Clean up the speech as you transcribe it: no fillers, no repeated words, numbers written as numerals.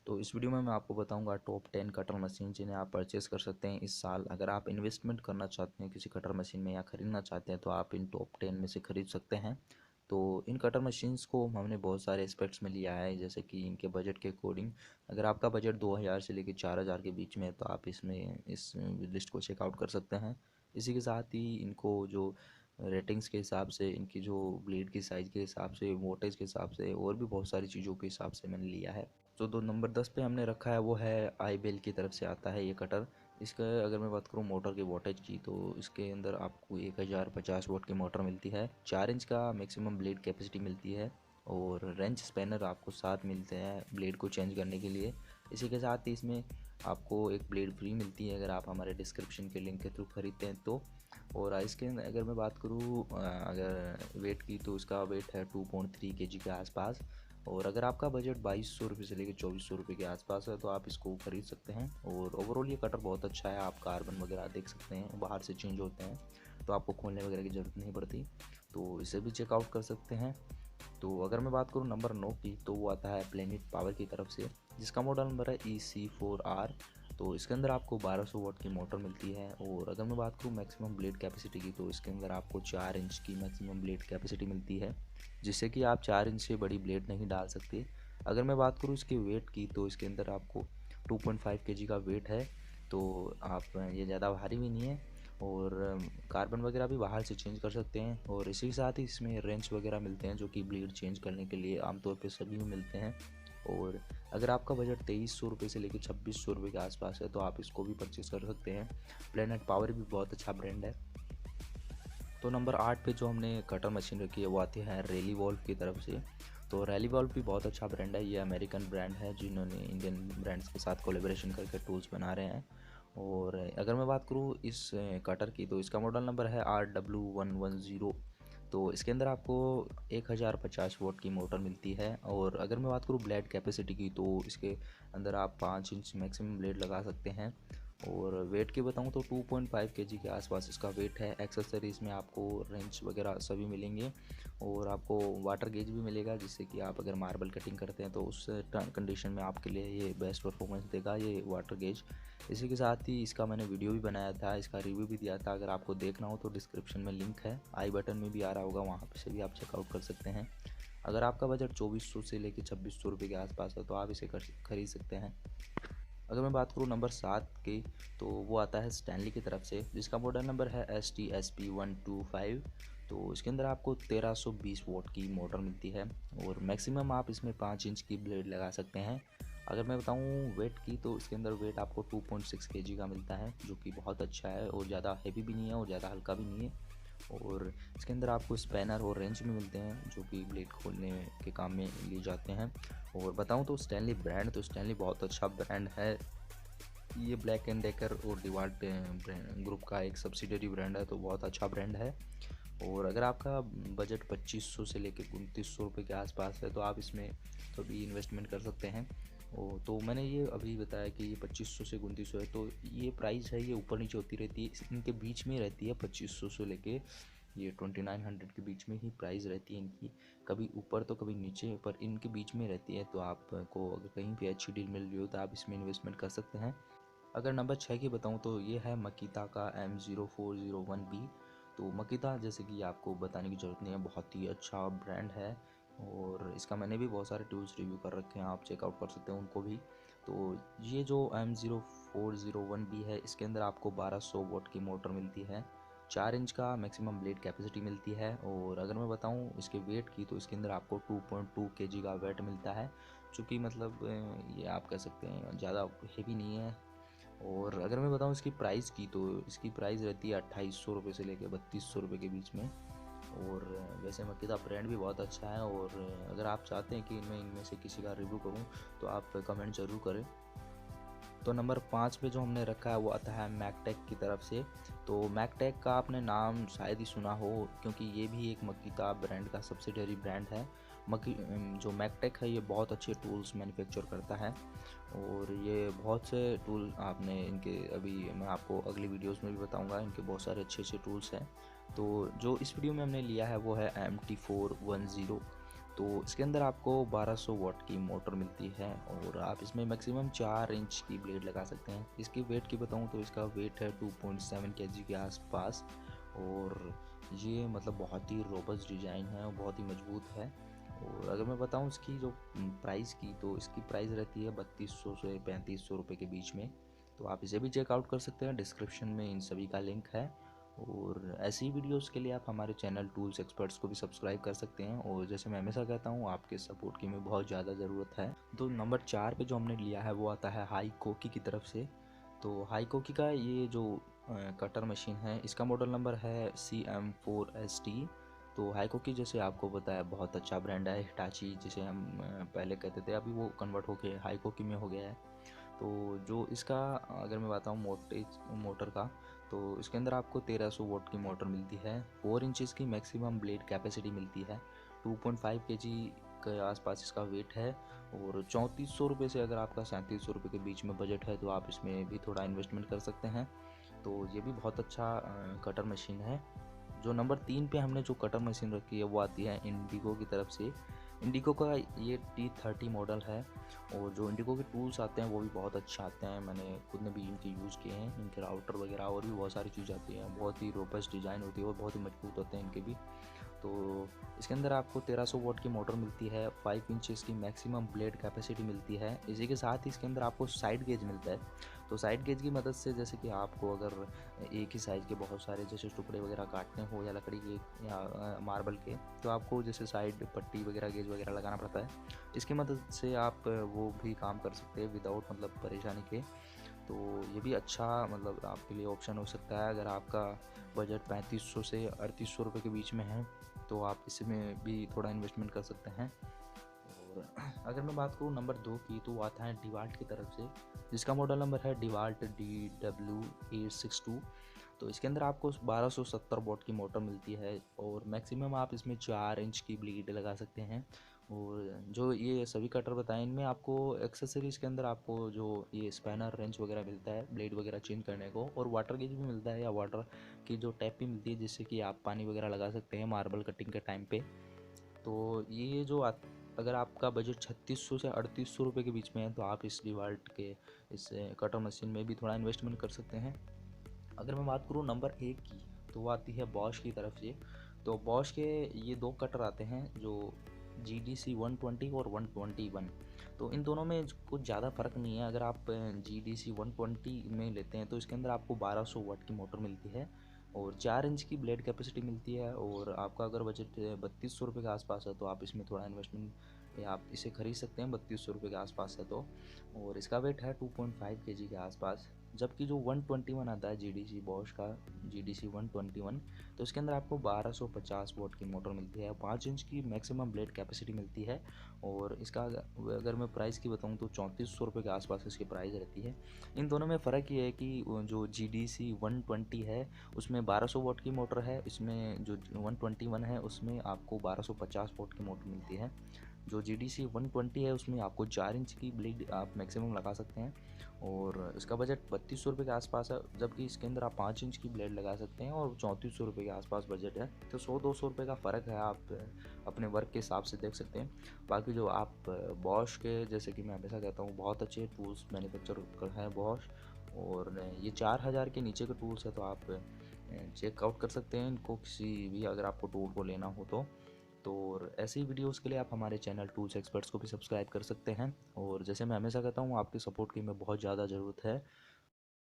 तो इस वीडियो में मैं आपको बताऊंगा टॉप 10 कटर मशीन जिन्हें आप परचेस कर सकते हैं इस साल। अगर आप इन्वेस्टमेंट करना चाहते हैं किसी कटर मशीन में या ख़रीदना चाहते हैं तो आप इन टॉप 10 में से ख़रीद सकते हैं। तो इन कटर मशीन्स को हमने बहुत सारे एस्पेक्ट्स में लिया है, जैसे कि इनके बजट के अकॉर्डिंग। अगर आपका बजट 2000 से लेकर 4000 के बीच में है तो आप इसमें इस लिस्ट को चेकआउट कर सकते हैं। इसी के साथ ही इनको जो रेटिंग्स के हिसाब से, इनकी जो ब्लेड की साइज़ के हिसाब से, वोल्टेज के हिसाब से और भी बहुत सारी चीज़ों के हिसाब से मैंने लिया है। तो दो नंबर 10 पे हमने रखा है वो है आईबेल की तरफ से आता है ये कटर। इसका अगर मैं बात करूँ मोटर के वोल्टेज की तो इसके अंदर आपको 1050 वोल्ट की मोटर मिलती है, 4 इंच का मैक्सिमम ब्लेड कैपेसिटी मिलती है और रेंच स्पैनर आपको साथ मिलते हैं ब्लेड को चेंज करने के लिए। इसी के साथ ही इसमें आपको एक ब्लेड फ्री मिलती है अगर आप हमारे डिस्क्रिप्शन के लिंक के थ्रू ख़रीदते हैं तो। और इसके अगर मैं बात करूँ अगर वेट की तो इसका वेट है 2.3 kg के आसपास। और अगर आपका बजट 2200 रुपये से लेकर 2400 रुपये के आसपास है तो आप इसको ख़रीद सकते हैं। और ओवरऑल ये कटर बहुत अच्छा है, आप कार्बन वगैरह देख सकते हैं बाहर से चेंज होते हैं तो आपको खोलने वगैरह की ज़रूरत नहीं पड़ती, तो इसे भी चेकआउट कर सकते हैं। तो अगर मैं बात करूँ नंबर 9 की तो वो आता है प्लेनेट पावर की तरफ से, जिसका मॉडल नंबर है EC4R। तो इसके अंदर आपको 1200 वाट की मोटर मिलती है। और अगर मैं बात करूँ मैक्सिमम ब्लेड कैपेसिटी की तो इसके अंदर आपको 4 इंच की मैक्सिमम ब्लेड कैपेसिटी मिलती है, जिससे कि आप 4 इंच से बड़ी ब्लेड नहीं डाल सकते। अगर मैं बात करूँ इसके वेट की तो इसके अंदर आपको 2.5 kg का वेट है, तो आप ये ज़्यादा भारी भी नहीं है और कार्बन वगैरह भी बाहर से चेंज कर सकते हैं। और इसी के साथ ही इसमें रेंच वगैरह मिलते हैं जो कि ब्लेड चेंज करने के लिए आमतौर पे सभी में मिलते हैं। और अगर आपका बजट 2300 रुपये से लेकर 2600 रुपये के आसपास है तो आप इसको भी परचेज़ कर सकते हैं। प्लेनेट पावर भी बहुत अच्छा ब्रांड है। तो नंबर 8 पे जो हमने कटर मशीन रखी है वो आती है रैली वॉल्व की तरफ से। तो रैली वॉल्व भी बहुत अच्छा ब्रांड है, ये अमेरिकन ब्रांड है जिन्होंने इंडियन ब्रांड्स के साथ कोलेबोरेशन करके टूल्स बना रहे हैं। और अगर मैं बात करूँ इस कटर की तो इसका मॉडल नंबर है RW110। तो इसके अंदर आपको 1050 वोल्ट की मोटर मिलती है। और अगर मैं बात करूँ ब्लेड कैपेसिटी की तो इसके अंदर आप 5 इंच मैक्सिमम ब्लेड लगा सकते हैं। और वेट की बताऊं तो 2.5 kg के आसपास इसका वेट है। एक्सेसरीज़ में आपको रेंच वगैरह सभी मिलेंगे और आपको वाटर गेज भी मिलेगा, जिससे कि आप अगर मार्बल कटिंग करते हैं तो उस कंडीशन में आपके लिए ये बेस्ट परफॉर्मेंस देगा ये वाटर गेज। इसी के साथ ही इसका मैंने वीडियो भी बनाया था, इसका रिव्यू भी दिया था, अगर आपको देखना हो तो डिस्क्रिप्शन में लिंक है, आई बटन में भी आ रहा होगा, वहाँ से भी आप चेकआउट कर सकते हैं। अगर आपका बजट 2400 से लेकर 2600 रुपये के आसपास है तो आप इसे खरीद सकते हैं। अगर मैं बात करूँ नंबर 7 की तो वो आता है स्टैनली की तरफ से, जिसका मॉडल नंबर है STSP125। तो इसके अंदर आपको 1320 वोल्ट की मोटर मिलती है और मैक्सिमम आप इसमें 5 इंच की ब्लेड लगा सकते हैं। अगर मैं बताऊं वेट की तो इसके अंदर वेट आपको 2.6 kg का मिलता है, जो कि बहुत अच्छा है और ज़्यादा हैवी भी नहीं है और ज़्यादा हल्का भी नहीं है। और इसके अंदर आपको स्पैनर और रेंच भी मिलते हैं जो कि ब्लेड खोलने के काम में लिए जाते हैं। और बताऊं तो स्टैनली ब्रांड, तो स्टैनली बहुत अच्छा ब्रांड है, ये ब्लैक एंड डेकर और डिवाल्ट ग्रुप का एक सब्सिडरी ब्रांड है, तो बहुत अच्छा ब्रांड है। और अगर आपका बजट 2500 से लेकर 2900 रुपये के आसपास है तो आप इसमें तो भी इन्वेस्टमेंट कर सकते हैं। तो मैंने ये अभी बताया कि ये 2500 से 2900 है, तो ये प्राइस है ये ऊपर नीचे होती रहती है, इनके बीच में रहती है 2500 से लेके ये 2900 के बीच में ही प्राइस रहती है इनकी, कभी ऊपर तो कभी नीचे, पर इनके बीच में रहती है। तो आपको अगर कहीं पे अच्छी डील मिल रही हो तो आप इसमें इन्वेस्टमेंट कर सकते हैं। अगर नंबर 6 की बताऊं तो ये है मकीता का M0401B। तो मकीता जैसे कि आपको बताने की ज़रूरत नहीं है, बहुत ही अच्छा ब्रांड है और इसका मैंने भी बहुत सारे टूल्स रिव्यू कर रखे हैं, आप चेकआउट कर सकते हैं उनको भी। तो ये जो M0401B है इसके अंदर आपको 1200 वोल्ट की मोटर मिलती है, 4 इंच का मैक्सिमम ब्लेड कैपेसिटी मिलती है। और अगर मैं बताऊं इसके वेट की तो इसके अंदर आपको 2.2 kg का वेट मिलता है, जो कि मतलब ये आप कह सकते हैं ज़्यादा हेवी नहीं है। और अगर मैं बताऊं इसकी प्राइस की तो इसकी प्राइस रहती है 2800 रुपये से लेकर 3200 रुपये के बीच में। और वैसे मकीदा ब्रांड भी बहुत अच्छा है और अगर आप चाहते हैं कि मैं इनमें से किसी का रिव्यू करूं तो आप कमेंट ज़रूर करें। तो नंबर 5 पे जो हमने रखा है वो आता है मैकटेक की तरफ से। तो मैकटेक का आपने नाम शायद ही सुना हो क्योंकि ये भी एक मकीता ब्रांड का सब्सिडरी ब्रांड है। जो मैकटेक है ये बहुत अच्छे टूल्स मैन्युफैक्चर करता है और ये बहुत से टूल आपने इनके, अभी मैं आपको अगली वीडियोस में भी बताऊंगा, इनके बहुत सारे अच्छे अच्छे टूल्स हैं। तो जो इस वीडियो में हमने लिया है वो है MT410। तो इसके अंदर आपको 1200 वाट की मोटर मिलती है और आप इसमें मैक्सिमम 4 इंच की ब्लेड लगा सकते हैं। इसकी वेट की बताऊं तो इसका वेट है 2.7 kg के आसपास और ये मतलब बहुत ही रोबस्ट डिज़ाइन है और बहुत ही मजबूत है। और अगर मैं बताऊं इसकी जो प्राइस की, तो इसकी प्राइस रहती है 3200 से 3500 रुपये के बीच में। तो आप इसे भी चेकआउट कर सकते हैं, डिस्क्रिप्शन में इन सभी का लिंक है। और ऐसी वीडियोस के लिए आप हमारे चैनल टूल्स एक्सपर्ट्स को भी सब्सक्राइब कर सकते हैं। और जैसे मैं हमेशा कहता हूँ, आपके सपोर्ट की हमें बहुत ज़्यादा ज़रूरत है। तो नंबर 4 पे जो हमने लिया है वो आता है हाईकोकी की तरफ से। तो हाईकोकी का ये जो कटर मशीन है, इसका मॉडल नंबर है CM4ST। तो हाईकोकी जैसे आपको पता है बहुत अच्छा ब्रांड है, हिटाची जिसे हम पहले कहते थे, अभी वो कन्वर्ट होके हाईकोकी में हो गया है। तो जो इसका अगर मैं बताऊँ मोटर का, तो इसके अंदर आपको 1300 वाट की मोटर मिलती है, 4 इंचज़ की मैक्सिमम ब्लेड कैपेसिटी मिलती है, 2.5 kg के आसपास इसका वेट है। और 3400 रुपये से अगर आपका 3700 रुपये के बीच में बजट है तो आप इसमें भी थोड़ा इन्वेस्टमेंट कर सकते हैं। तो ये भी बहुत अच्छा कटर मशीन है। जो नंबर 3 पे हमने जो कटर मशीन रखी है वो आती है इंडिगो की तरफ से। इंडिगो का ये T30 मॉडल है और जो इंडिगो के टूल्स आते हैं वो भी बहुत अच्छे आते हैं। मैंने खुद ने भी इनके यूज़ किए हैं, इनके राउटर वगैरह और भी बहुत सारी चीज़ आती हैं। बहुत ही रोबस्ट डिज़ाइन होती है और बहुत ही मजबूत होते हैं इनके भी। तो इसके अंदर आपको 1300 वाट की मोटर मिलती है, 5 इंचज़ की मैक्सिमम ब्लेड कैपेसिटी मिलती है। इसी के साथ ही इसके अंदर आपको साइड गेज मिलता है। तो साइड गेज की मदद से जैसे कि आपको अगर एक ही साइज़ के बहुत सारे जैसे टुकड़े वगैरह काटने हो या लकड़ी के या मार्बल के, तो आपको जैसे साइड पट्टी वगैरह गेज वगैरह लगाना पड़ता है। इसकी मदद से आप वो भी काम कर सकते हैं विदाउट मतलब परेशानी के। तो ये भी अच्छा मतलब आपके लिए ऑप्शन हो सकता है। अगर आपका बजट 3500 से 3800 रुपये के बीच में है तो आप इसमें भी थोड़ा इन्वेस्टमेंट कर सकते हैं। और अगर मैं बात करूँ नंबर 2 की, तो वो आता है डिवाल्ट की तरफ से, जिसका मॉडल नंबर है डिवाल्ट DW862। तो इसके अंदर आपको 1270 वॉट की मोटर मिलती है और मैक्सिमम आप इसमें 4 इंच की ब्लेड लगा सकते हैं। और जो ये सभी कटर बताएं, इनमें आपको एक्सेसरीज के अंदर आपको जो ये स्पैनर रेंच वगैरह मिलता है ब्लेड वगैरह चेंज करने को, और वाटर गेज भी मिलता है या वाटर की जो टैप भी मिलती है जिससे कि आप पानी वगैरह लगा सकते हैं मार्बल कटिंग के टाइम पे। तो ये जो अगर आपका बजट 3600 से 3800 रुपये के बीच में है तो आप इस डिवाल्ट के इस कटर मशीन में भी थोड़ा इन्वेस्टमेंट कर सकते हैं। अगर मैं बात करूँ नंबर 1 की, तो वो आती है बॉश की तरफ से। तो बॉश के ये 2 कटर आते हैं, जो GDC 120 और 121। तो इन दोनों में कुछ ज़्यादा फ़र्क नहीं है। अगर आप GDC 120 में लेते हैं तो इसके अंदर आपको 1200 वाट की मोटर मिलती है और 4 इंच की ब्लेड कैपेसिटी मिलती है। और आपका अगर बजट 3200 रुपये के आसपास है तो आप इसमें थोड़ा इन्वेस्टमेंट आप इसे ख़रीद सकते हैं 3200 रुपये के आसपास है तो। और इसका वेट है 2.5 kg के आसपास। जबकि जो 121 आता है GDC बॉश का, GDC 121, तो इसके अंदर आपको 1250 वोट की मोटर मिलती है, 5 इंच की मैक्सिमम ब्लेड कैपेसिटी मिलती है। और इसका अगर मैं प्राइस की बताऊं तो 3400 रुपये के आसपास इसकी प्राइस रहती है। इन दोनों में फ़र्क ये है कि जो GDC 120 है उसमें 1200 वोट की मोटर है, इसमें जो 121 है उसमें आपको 1250 वोट की मोटर मिलती है। जो GDC 120 है उसमें आपको 4 इंच की ब्लेड आप मैक्सिमम लगा सकते हैं और इसका बजट 3200 रुपये के आसपास है। जबकि इसके अंदर आप 5 इंच की ब्लेड लगा सकते हैं और 3400 रुपये के आसपास बजट है। तो 100-200 रुपये का फ़र्क है, आप अपने वर्क के हिसाब से देख सकते हैं। बाकी जो आप बॉश के, जैसे कि मैं हमेशा कहता हूँ, बहुत अच्छे टूल्स मैन्युफैक्चर है बॉश, और ये 4000 के नीचे के टूल्स है तो आप चेकआउट कर सकते हैं इनको, किसी भी अगर आपको टूल को लेना हो तो। और ऐसी वीडियोस के लिए आप हमारे चैनल टूल्स एक्सपर्ट्स को भी सब्सक्राइब कर सकते हैं। और जैसे मैं हमेशा कहता हूँ, आपके सपोर्ट की हमें बहुत ज़्यादा ज़रूरत है।